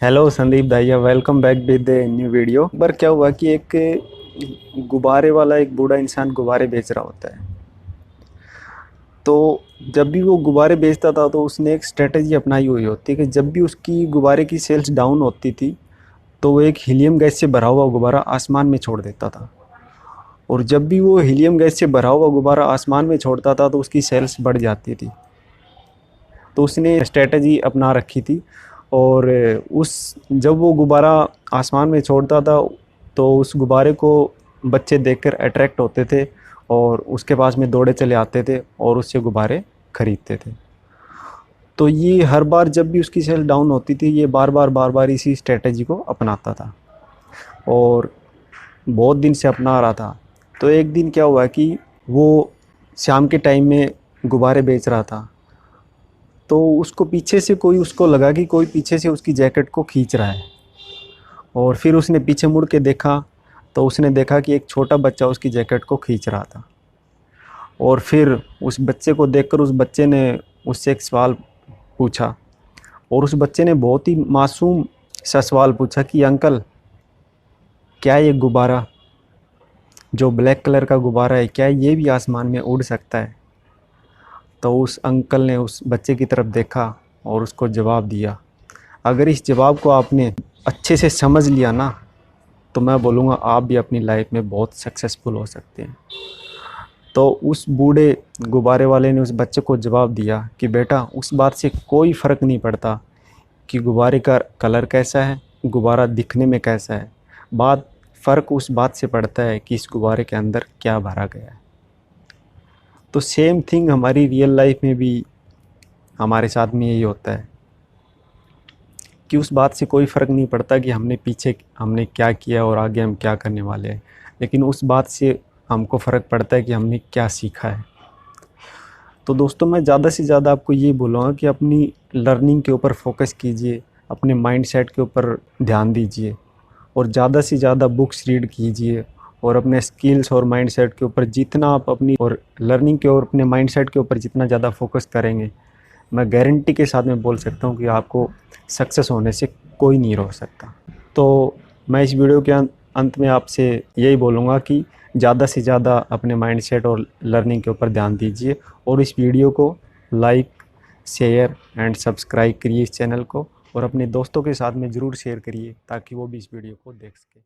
Hello Sandeep भैया, welcome back with new video. पर क्या हुआ कि एक गुब्बारे वाला एक बूढ़ा इंसान गुब्बारे बेच रहा होता है। तो जब भी वो गुब्बारे बेचता था तो उसने एक स्ट्रेटजी अपनाई हुई होती है कि जब भी उसकी गुब्बारे की सेल्स डाउन होती थी तो वो एक हीलियम गैस से भरा हुआ गुब्बारा आसमान में छोड़ देता था। और जब भी वो हीलियम गैस से भरा हुआ गुब्बारा आसमान में छोड़ता था तो उसकी सेल्स बढ़ जाती थी। तो उसने स्ट्रेटजी अपना रखी थी। और उस जब वो गुब्बारा आसमान में छोड़ता था तो उस गुब्बारे को बच्चे देखकर अट्रैक्ट होते थे और उसके पास में दौड़े चले आते थे और उससे गुब्बारे खरीदते थे। तो ये हर बार जब भी उसकी सेल डाउन होती थी ये बार बार इसी स्ट्रेटजी को अपनाता था और बहुत दिन से अपना रहा था। तो एक दिन क्या हुआ कि वो शाम के टाइम में गुब्बारे बेच रहा था। तो उसको पीछे से कोई उसको लगा कि कोई पीछे से उसकी जैकेट को खींच रहा है। और फिर उसने पीछे मुड़ के देखा तो उसने देखा कि एक छोटा बच्चा उसकी जैकेट को खींच रहा था। और फिर उस बच्चे को देखकर उस बच्चे ने उससे एक सवाल पूछा। और उस बच्चे ने बहुत ही मासूम सा सवाल पूछा कि अंकल, क्या ये गुब्बारा जो ब्लैक कलर का गुब्बारा है क्या ये भी आसमान में उड़ सकता है? तो उस अंकल ने उस बच्चे की तरफ देखा और उसको जवाब दिया। अगर इस जवाब को आपने अच्छे से समझ लिया ना तो मैं बोलूँगा आप भी अपनी लाइफ में बहुत सक्सेसफुल हो सकते हैं। तो उस बूढ़े गुब्बारे वाले ने उस बच्चे को जवाब दिया कि बेटा, उस बात से कोई फ़र्क नहीं पड़ता कि गुब्बारे का कलर कैसा है, गुब्बारा दिखने में कैसा है। फ़र्क उस बात से पड़ता है कि इस गुब्बारे के अंदर क्या भरा गया है। तो सेम थिंग हमारी रियल लाइफ में भी हमारे साथ में यही होता है कि उस बात से कोई फ़र्क नहीं पड़ता कि हमने क्या किया और आगे हम क्या करने वाले हैं। लेकिन उस बात से हमको फ़र्क पड़ता है कि हमने क्या सीखा है। तो दोस्तों, मैं ज़्यादा से ज़्यादा आपको ये बोलूँगा कि अपनी लर्निंग के ऊपर फोकस कीजिए, अपने माइंडसेट के ऊपर ध्यान दीजिए और ज़्यादा से ज़्यादा बुक्स रीड कीजिए। और अपने स्किल्स और माइंडसेट के ऊपर जितना आप अपनी और लर्निंग के और अपने माइंडसेट के ऊपर जितना ज़्यादा फोकस करेंगे, मैं गारंटी के साथ में बोल सकता हूँ कि आपको सक्सेस होने से कोई नहीं रोक सकता। तो मैं इस वीडियो के अंत में आपसे यही बोलूँगा कि ज़्यादा से ज़्यादा अपने माइंडसेट और लर्निंग के ऊपर ध्यान दीजिए और इस वीडियो को लाइक, शेयर एंड सब्सक्राइब करिए इस चैनल को और अपने दोस्तों के साथ में ज़रूर शेयर करिए ताकि वो भी इस वीडियो को देख सकें।